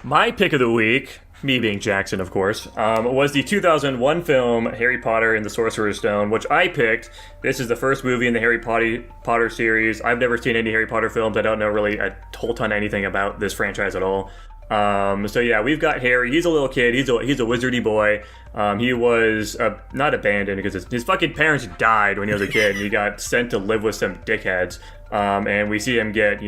My pick of the week, me being Jackson, of course, was the 2001 film Harry Potter and the Sorcerer's Stone, which I picked. This is the first movie in the Harry Potter series. I've never seen any Harry Potter films. I don't know really a whole ton anything about this franchise at all. So yeah, we've got Harry. He's a little kid. He's a wizardy boy. He was not abandoned because his fucking parents died when he was a kid, and he got sent to live with some dickheads. And we see him get,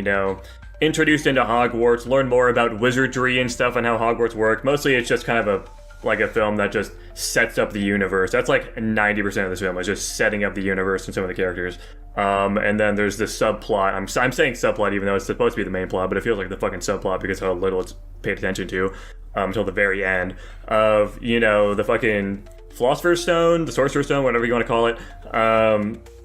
introduced into Hogwarts, learn more about wizardry and stuff and how Hogwarts works. Mostly it's just kind of a film that just sets up the universe. That's like 90% of this film is just setting up the universe and some of the characters. And then there's this subplot. I'm saying subplot even though it's supposed to be the main plot, but it feels like the fucking subplot because of how little it's paid attention to until the very end of, the fucking Philosopher's Stone, the Sorcerer's Stone, whatever you want to call it.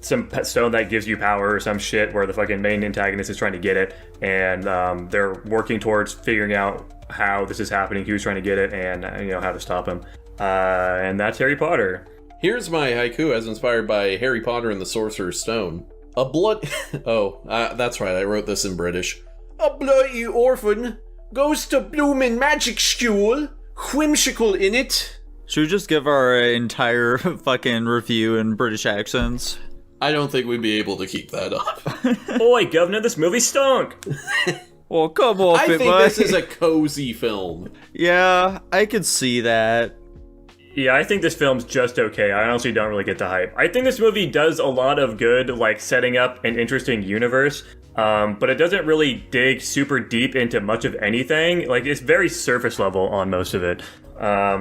Some stone that gives you power or some shit where the fucking main antagonist is trying to get it, and they're working towards figuring out how this is happening, who's trying to get it, and how to stop him. And that's Harry Potter. Here's my haiku as inspired by Harry Potter and the Sorcerer's Stone. A blood... that's right, I wrote this in British. A bloody orphan goes to bloomin' magic school, whimsical in it. Should we just give our entire fucking review in British accents? I don't think we'd be able to keep that up. Oi, governor, this movie stunk! Well, come off I think this is a cozy film. Yeah, I could see that. Yeah, I think this film's just okay. I honestly don't really get the hype. I think this movie does a lot of good, setting up an interesting universe, but it doesn't really dig super deep into much of anything. It's very surface level on most of it,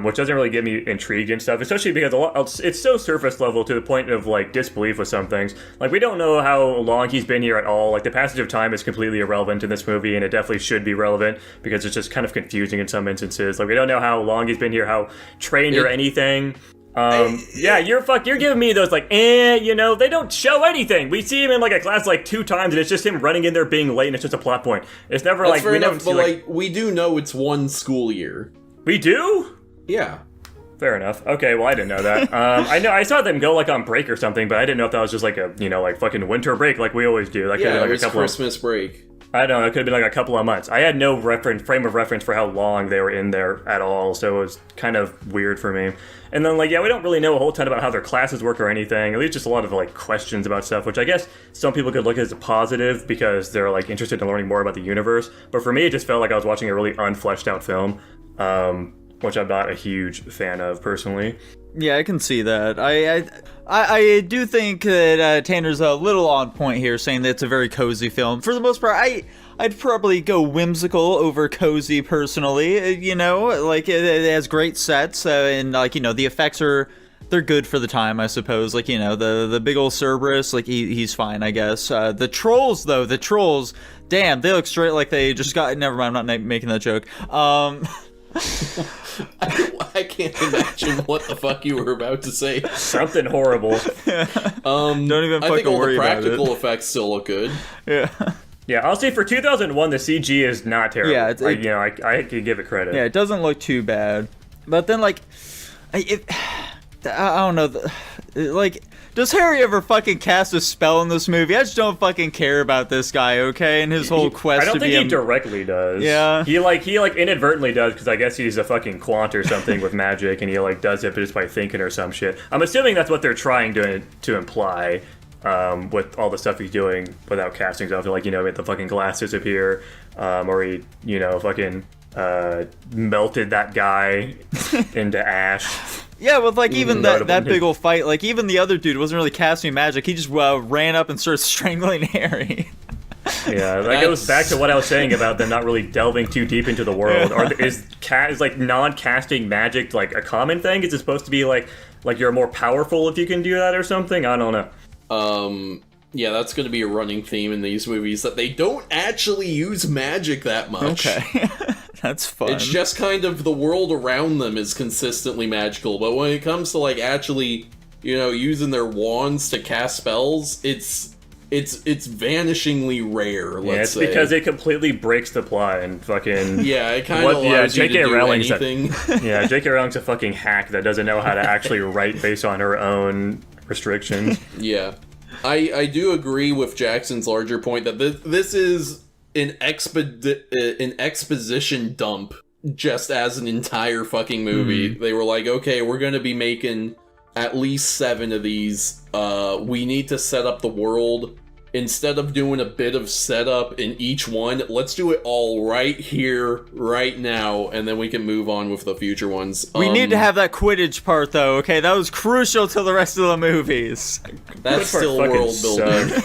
which doesn't really get me intrigued and stuff, especially because it's so surface level to the point of, disbelief with some things. We don't know how long he's been here at all. The passage of time is completely irrelevant in this movie, and it definitely should be relevant because it's just kind of confusing in some instances. We don't know how long he's been here, how trained or anything. You're giving me those they don't show anything. We see him in a class 2 times and it's just him running in there being late and it's just a plot point. It's never That's fair enough, but we do know it's one school year. We do? Yeah. Fair enough. Okay, well I didn't know that. I saw them go on break or something, but I didn't know if that was just a fucking winter break like we always do. It was Christmas break. I don't know, it could have been a couple of months. I had no frame of reference for how long they were in there at all, so it was kind of weird for me. And then, we don't really know a whole ton about how their classes work or anything. At least just a lot of, questions about stuff, which I guess some people could look at as a positive because they're, interested in learning more about the universe. But for me, it just felt like I was watching a really unfleshed out film, which I'm not a huge fan of, personally. Yeah, I can see that. I do think that Tanner's a little on point here, saying that it's a very cozy film. For the most part, I'd probably go whimsical over cozy, personally. It has great sets, and the effects they're good for the time, I suppose. The big old Cerberus, he's fine, I guess. The trolls, though, damn, they look straight like they just got. Never mind, I'm not making that joke. I can't imagine what the fuck you were about to say. Something horrible. Don't even fucking worry about it. I think all the practical effects still look good. Yeah. Yeah, I'll say for 2001, the CG is not terrible. Yeah, I could give it credit. Yeah, it doesn't look too bad. But then, I don't know, does Harry ever fucking cast a spell in this movie? I just don't fucking care about this guy, okay? And his whole quest to be I don't think he directly does. Yeah. He inadvertently does, because I guess he's a fucking quant or something with magic, and he, does it just by thinking or some shit. I'm assuming that's what they're trying to imply, with all the stuff he's doing without casting stuff. Make the fucking glass disappear, or he, fucking melted that guy into ash. Yeah, with even that big old fight, even the other dude wasn't really casting magic. He just ran up and started strangling Harry. Yeah, that goes back to what I was saying about them not really delving too deep into the world. Yeah. Is non-casting magic a common thing? Is it supposed to be like you're more powerful if you can do that or something? I don't know. Yeah, that's going to be a running theme in these movies, that they don't actually use magic that much. Okay. That's fun. It's just kind of the world around them is consistently magical, but when it comes to actually, using their wands to cast spells, it's vanishingly rare, let's say. Yeah, it's because it completely breaks the plot and fucking... Yeah, it kind of allows you to do anything. Yeah, J.K. Rowling's a fucking hack that doesn't know how to actually write based on her own restrictions. Yeah. I do agree with Jackson's larger point that this is an exposition dump just as an entire fucking movie. They were like, okay, we're gonna be making at least 7 of these. We need to set up the world. Instead of doing a bit of setup in each one, let's do it all right here, right now, and then we can move on with the future ones. We need to have that Quidditch part, though, okay? That was crucial to the rest of the movies. That's still world building.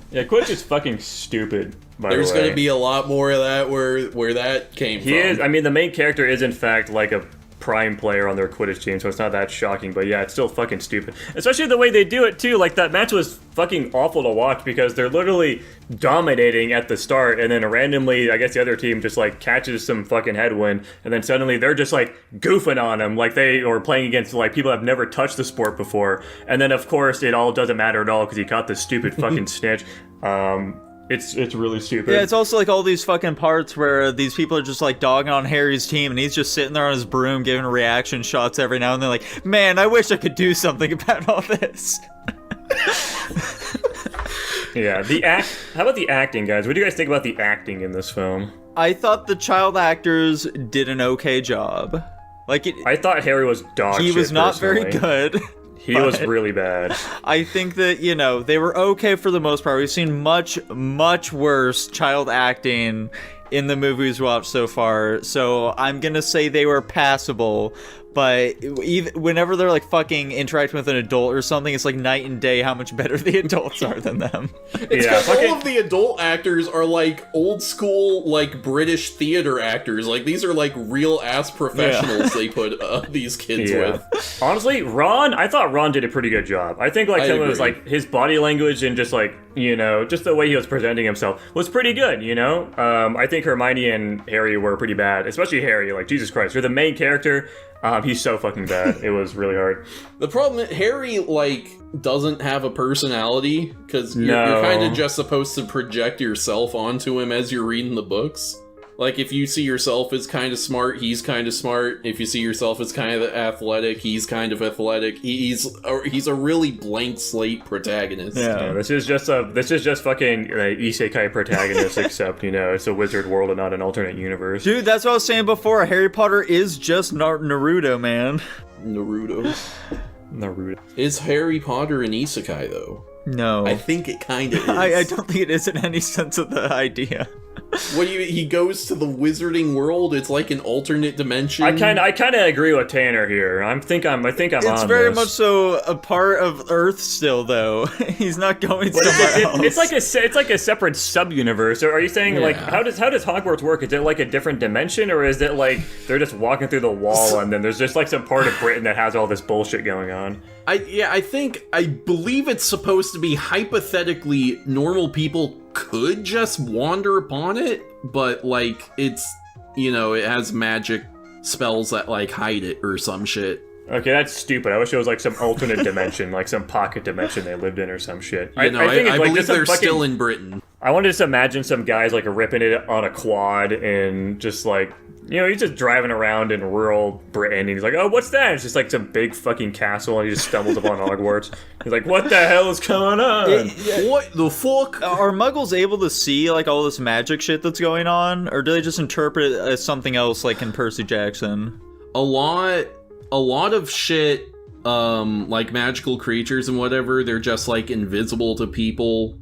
Yeah, Quidditch is fucking stupid, by There's the way. going to be a lot more of that where that came from. He is, I mean, the main character is, in fact, like a prime player on their Quidditch team, so it's not that shocking, but yeah, it's still fucking stupid. Especially the way they do it, too. Like, that match was fucking awful to watch because they're literally dominating at the start, and then randomly, I guess the other team just, like, catches some fucking headwind, and then suddenly they're just, like, goofing on them, like they are playing against, like, people that have never touched the sport before. And then, of course, it all doesn't matter at all because he caught this stupid fucking snitch. It's really stupid. Yeah, it's also like all these fucking parts where these people are just like dogging on Harry's team and he's just sitting there on his broom giving reaction shots every now and then like, man, I wish I could do something about all this. Yeah, how about the acting, guys? What do you guys think about the acting in this film? I thought the child actors did an okay job. I thought Harry was dog shit. He was not personally. very good. He was really bad. I think that, they were okay for the most part. We've seen much, much worse child acting in the movies we watched so far. So I'm going to say they were passable. But even whenever they're like fucking interacting with an adult or something, it's like night and day how much better the adults are than them. It's because all of the adult actors are like old school, like British theater actors. Like these are like real ass professionals they put these kids with. Honestly, I thought Ron did a pretty good job. I think like some of his like his body language and just like just the way he was presenting himself was pretty good. I think Hermione and Harry were pretty bad, especially Harry. Like Jesus Christ, you're the main character. He's so fucking bad. It was really hard. The problem is Harry, like, doesn't have a personality, because you're kind of just supposed to project yourself onto him as you're reading the books. Like, if you see yourself as kind of smart, he's kind of smart. If you see yourself as kind of athletic, he's kind of athletic. He's a really blank slate protagonist. Yeah, this is just fucking isekai protagonist, except it's a wizard world and not an alternate universe. Dude, that's what I was saying before. Harry Potter is just Naruto, man. Naruto. Naruto. Is Harry Potter an isekai though? No. I think it kind of is. I don't think it is in any sense of the idea. What do you mean? He goes to the wizarding world? It's like an alternate dimension? I kind of agree with Tanner here. I think I'm on this. It's very much so a part of Earth still, though. He's not going somewhere else. It's like a separate sub-universe. Or are you saying like how does Hogwarts work? Is it like a different dimension, or is it like they're just walking through the wall and then there's just like some part of Britain that has all this bullshit going on? I believe it's supposed to be hypothetically normal people could just wander upon it, but like it's it has magic spells that like hide it or some shit. Okay, that's stupid. I wish it was like some alternate dimension, like some pocket dimension they lived in or some shit. I believe they're still in Britain. I want to just imagine some guys like ripping it on a quad and just like, he's just driving around in rural Britain and he's like, oh, what's that? It's just like some big fucking castle and he just stumbles upon Hogwarts. He's like, what the hell is going on? What the fuck? Are Muggles able to see like all this magic shit that's going on? Or do they just interpret it as something else like in Percy Jackson? A lot of shit, like magical creatures and whatever, they're just like invisible to people.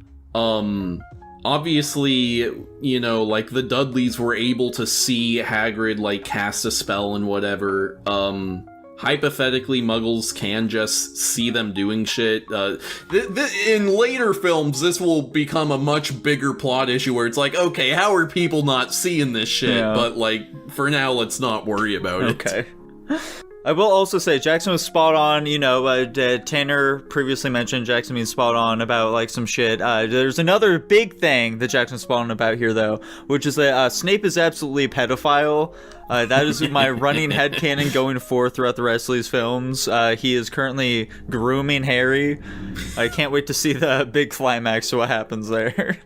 Obviously, like the Dudleys were able to see Hagrid like cast a spell and whatever. Hypothetically, Muggles can just see them doing shit. In later films, this will become a much bigger plot issue where it's like, okay, how are people not seeing this shit? Yeah. But like, for now, let's not worry about it. Okay. I will also say Jackson was spot on. Tanner previously mentioned Jackson being spot on about like some shit. There's another big thing that Jackson's spot on about here, though, which is that Snape is absolutely a pedophile. That is my running headcanon going forth throughout the rest of these films. He is currently grooming Harry. I can't wait to see the big climax to what happens there.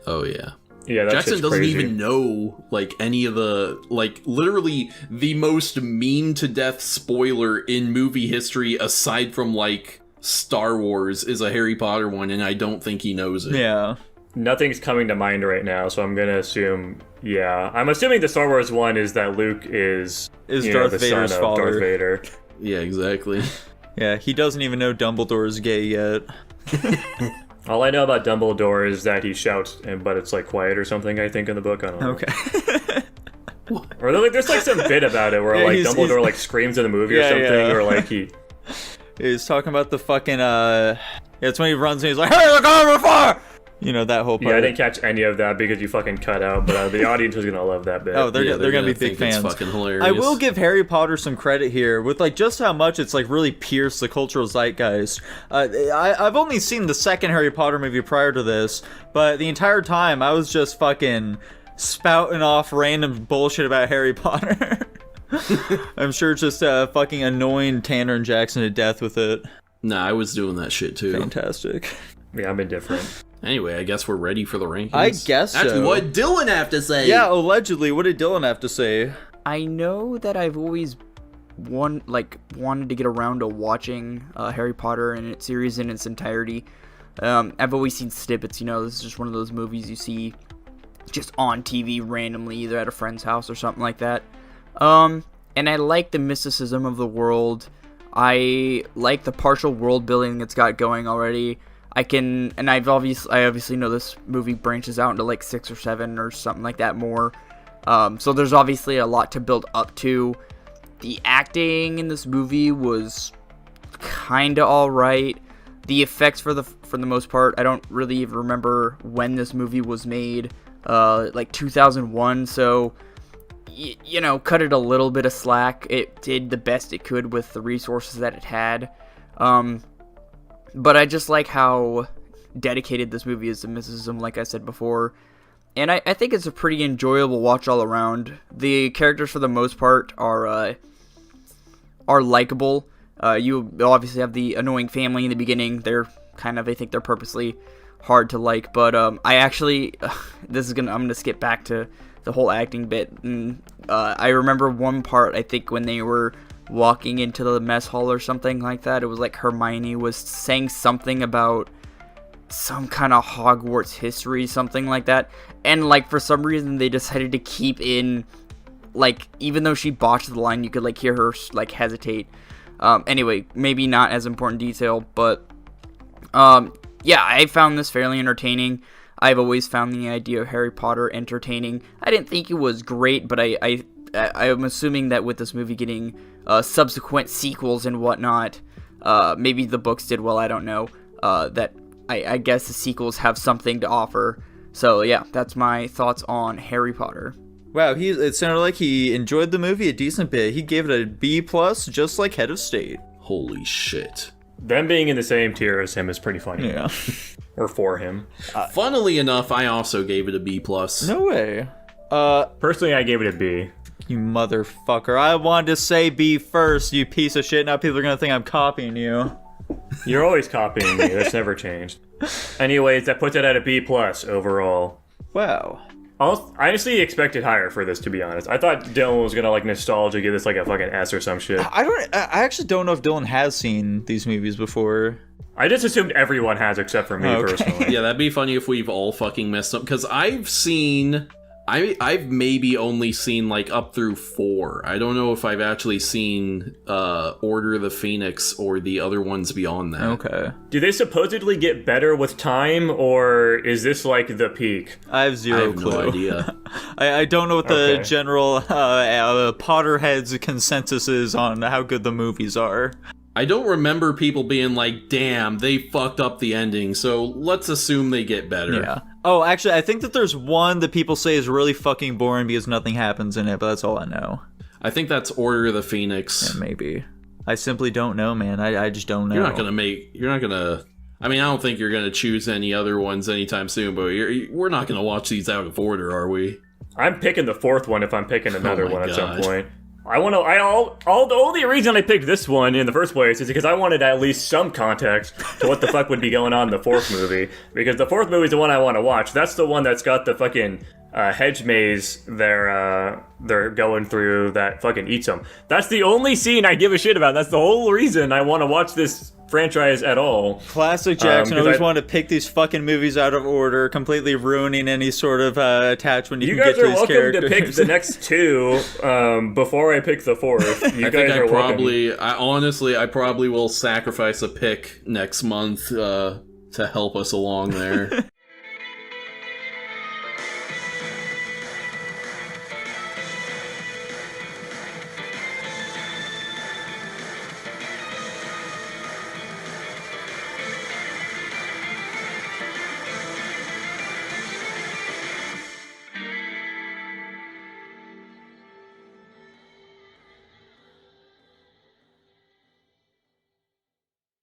Oh, yeah. Yeah, that Jackson doesn't crazy. even know, like, any of the, like, literally the most mean-to-death spoiler in movie history, aside from, like, Star Wars, is a Harry Potter one, and I don't think he knows it. Yeah. Nothing's coming to mind right now, so I'm gonna assume, yeah. I'm assuming the Star Wars one is that Luke is Darth the Vader's son of father. Darth Vader. Yeah, exactly. Yeah, he doesn't even know Dumbledore's gay yet. All I know about Dumbledore is that he shouts, but it's like quiet or something, I think, in the book. I don't know. Okay. Or there's like some bit about it where Yeah, like he's- Dumbledore like screams in the movie or Yeah, something, yeah. or like he... He's talking about the fucking, yeah, it's when he runs and he's like, hey, look over far! You know, that whole part. Yeah, I didn't catch any of that because you fucking cut out, but the audience is gonna love that bit. Oh, they're gonna be think big fans. It's fucking hilarious. I will give Harry Potter some credit here with like just how much it's like really pierced the cultural zeitgeist. I've only seen the second Harry Potter movie prior to this, but the entire time I was just fucking spouting off random bullshit about Harry Potter. I'm sure it's just fucking annoying Tanner and Jackson to death with it. Nah, I was doing that shit too. Fantastic. Yeah, I'm indifferent. Anyway, I guess we're ready for the rankings. I guess That's so. what Dylan have to say. Yeah, allegedly. What did Dylan have to say? I know that I've always wanted to get around to watching Harry Potter and its series in its entirety. I've always seen snippets. This is just one of those movies you see just on TV randomly, either at a friend's house or something like that. And I like the mysticism of the world. I like the partial world building it's got going already. I obviously know this movie branches out into like 6 or 7 or something like that more. So there's obviously a lot to build up to. The acting in this movie was kinda alright. The effects for the most part, I don't really even remember when this movie was made. Like 2001, so cut it a little bit of slack. It did the best it could with the resources that it had. But I just like how dedicated this movie is to mysticism, like I said before. And I think it's a pretty enjoyable watch all around. The characters, for the most part, are likable. You obviously have the annoying family in the beginning. I think they're purposely hard to like. But I actually, I'm gonna skip back to the whole acting bit. And, I remember one part, I think, when they were walking into the mess hall or something like that. It was like Hermione was saying something about some kind of Hogwarts history, something like that. And like for some reason they decided to keep in, like, even though she botched the line, you could like hear her like hesitate. Anyway, maybe not as important detail, but yeah, I found this fairly entertaining. I've always found the idea of Harry Potter entertaining. I didn't think it was great, but I'm assuming that with this movie getting subsequent sequels and whatnot, maybe the books did well, I don't know, that I guess the sequels have something to offer. So yeah, that's my thoughts on Harry Potter. Wow, it sounded like he enjoyed the movie a decent bit. He gave it a B+, just like Head of State. Holy shit. Them being in the same tier as him is pretty funny. Yeah. Or for him. Funnily enough, I also gave it a B+. No way. Personally, I gave it a B. You motherfucker. I wanted to say B first, you piece of shit. Now people are gonna think I'm copying you. You're always copying me. That's never changed. Anyways, that puts it at a B+ overall. Wow. I honestly expected higher for this, to be honest. I thought Dylan was gonna like nostalgia give this like a fucking S or some shit. I actually don't know if Dylan has seen these movies before. I just assumed everyone has except for me personally. Yeah, that'd be funny if we've all fucking messed up, because I've maybe only seen like up through 4. I don't know if I've actually seen Order of the Phoenix or the other ones beyond that. Okay. Do they supposedly get better with time, or is this like the peak? I have zero I have clue. no idea. I don't know what the Okay. general Potterheads consensus is on how good the movies are. I don't remember people being like, damn, they fucked up the ending, so let's assume they get better. Yeah. Oh, actually, I think that there's one that people say is really fucking boring because nothing happens in it, but that's all I know. I think that's Order of the Phoenix. Yeah, maybe. I simply don't know, man. I just don't know. You're not gonna I mean, I don't think you're gonna choose any other ones anytime soon, but we're not gonna watch these out of order, are we? I'm picking the 4th one if I'm picking another my one at some God. point. The only reason I picked this one in the first place is because I wanted at least some context to what the fuck would be going on in the 4th movie. Because the 4th movie is the one I want to watch. That's the one that's got the fucking hedge maze they're going through that fucking eats them. That's the only scene I give a shit about. That's the whole reason I want to watch this franchise at all. Classic Jackson. Always want to pick these fucking movies out of order, completely ruining any sort of attachment you can get to these characters. You guys are welcome to pick the next two before I pick the fourth. You guys are welcome. I probably will sacrifice a pick next month to help us along there.